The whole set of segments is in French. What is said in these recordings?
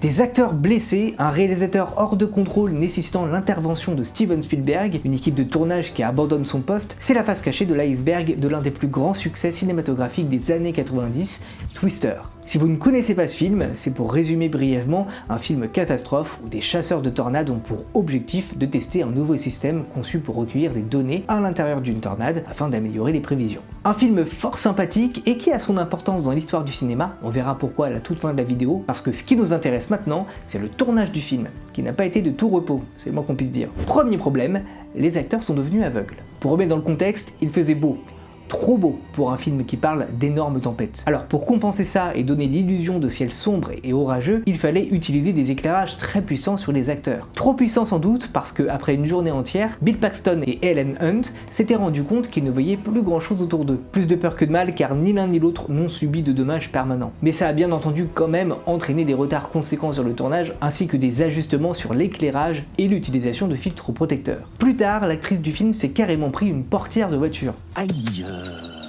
Des acteurs blessés, un réalisateur hors de contrôle nécessitant l'intervention de Steven Spielberg, une équipe de tournage qui abandonne son poste, c'est la face cachée de l'iceberg de l'un des plus grands succès cinématographiques des années 90, Twister. Si vous ne connaissez pas ce film, c'est pour résumer brièvement un film catastrophe où des chasseurs de tornades ont pour objectif de tester un nouveau système conçu pour recueillir des données à l'intérieur d'une tornade afin d'améliorer les prévisions. Un film fort sympathique et qui a son importance dans l'histoire du cinéma, on verra pourquoi à la toute fin de la vidéo, parce que ce qui nous intéresse maintenant, c'est le tournage du film, qui n'a pas été de tout repos, c'est le moins qu'on puisse dire. Premier problème, les acteurs sont devenus aveugles. Pour remettre dans le contexte, il faisait beau. Trop beau pour un film qui parle d'énormes tempêtes. Alors pour compenser ça et donner l'illusion de ciel sombre et orageux, il fallait utiliser des éclairages très puissants sur les acteurs. Trop puissants sans doute parce que après une journée entière, Bill Paxton et Helen Hunt s'étaient rendus compte qu'ils ne voyaient plus grand chose autour d'eux. Plus de peur que de mal car ni l'un ni l'autre n'ont subi de dommages permanents. Mais ça a bien entendu quand même entraîné des retards conséquents sur le tournage ainsi que des ajustements sur l'éclairage et l'utilisation de filtres protecteurs. Plus tard, l'actrice du film s'est carrément pris une portière de voiture. Aïe.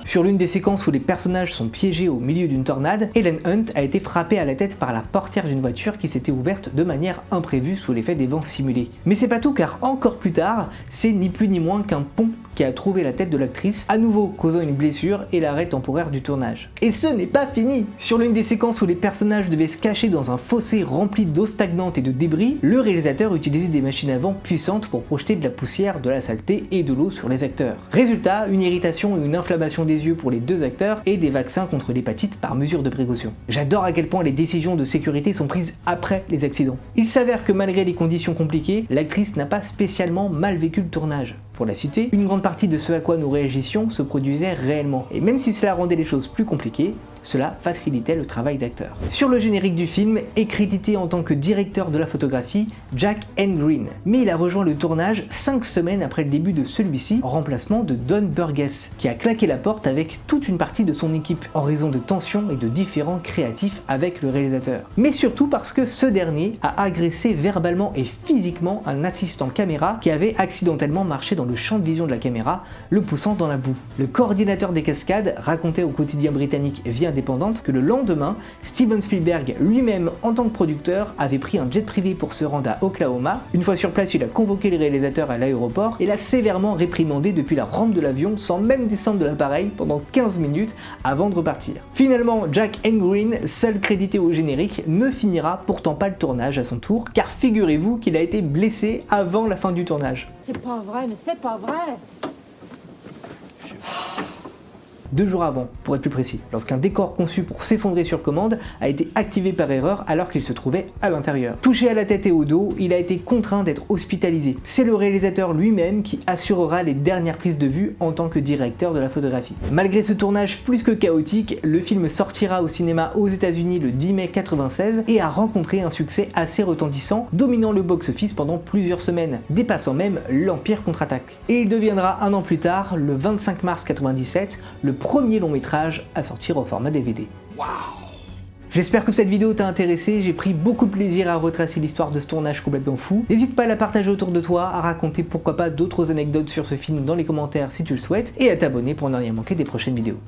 Sur l'une des séquences où les personnages sont piégés au milieu d'une tornade, Helen Hunt a été frappée à la tête par la portière d'une voiture qui s'était ouverte de manière imprévue sous l'effet des vents simulés. Mais c'est pas tout car encore plus tard, c'est ni plus ni moins qu'un pont qui a trouvé la tête de l'actrice, à nouveau causant une blessure et l'arrêt temporaire du tournage. Et ce n'est pas fini! Sur l'une des séquences où les personnages devaient se cacher dans un fossé rempli d'eau stagnante et de débris, le réalisateur utilisait des machines à vent puissantes pour projeter de la poussière, de la saleté et de l'eau sur les acteurs. Résultat, une irritation et une inflammation des yeux pour les deux acteurs et des vaccins contre l'hépatite par mesure de précaution. J'adore à quel point les décisions de sécurité sont prises après les accidents. Il s'avère que malgré les conditions compliquées, l'actrice n'a pas spécialement mal vécu le tournage. Pour la citer, une grande partie de ce à quoi nous réagissions se produisait réellement, et même si cela rendait les choses plus compliquées, cela facilitait le travail d'acteur. Sur le générique du film est crédité en tant que directeur de la photographie Jack N. Green, mais il a rejoint le tournage 5 semaines après le début de celui-ci en remplacement de Don Burgess, qui a claqué la porte avec toute une partie de son équipe en raison de tensions et de différends créatifs avec le réalisateur. Mais surtout parce que ce dernier a agressé verbalement et physiquement un assistant caméra qui avait accidentellement marché dans le champ de vision de la caméra, le poussant dans la boue. Le coordinateur des cascades racontait au quotidien britannique Vie Indépendante que le lendemain, Steven Spielberg lui-même en tant que producteur avait pris un jet privé pour se rendre à Oklahoma. Une fois sur place, il a convoqué le réalisateur à l'aéroport et l'a sévèrement réprimandé depuis la rampe de l'avion sans même descendre de l'appareil pendant 15 minutes avant de repartir. Finalement, Jack N. Green, seul crédité au générique, ne finira pourtant pas le tournage à son tour car figurez-vous qu'il a été blessé avant la fin du tournage. C'est pas vrai, mais c'est pas vrai! 2 jours avant, pour être plus précis, lorsqu'un décor conçu pour s'effondrer sur commande a été activé par erreur alors qu'il se trouvait à l'intérieur. Touché à la tête et au dos, il a été contraint d'être hospitalisé. C'est le réalisateur lui-même qui assurera les dernières prises de vue en tant que directeur de la photographie. Malgré ce tournage plus que chaotique, le film sortira au cinéma aux États-Unis le 10 mai 1996 et a rencontré un succès assez retentissant, dominant le box-office pendant plusieurs semaines, dépassant même l'Empire contre-attaque. Et il deviendra un an plus tard, le 25 mars 1997, le premier long métrage à sortir au format DVD. Wow. J'espère que cette vidéo t'a intéressé, j'ai pris beaucoup de plaisir à retracer l'histoire de ce tournage complètement fou. N'hésite pas à la partager autour de toi, à raconter pourquoi pas d'autres anecdotes sur ce film dans les commentaires si tu le souhaites, et à t'abonner pour ne rien manquer des prochaines vidéos.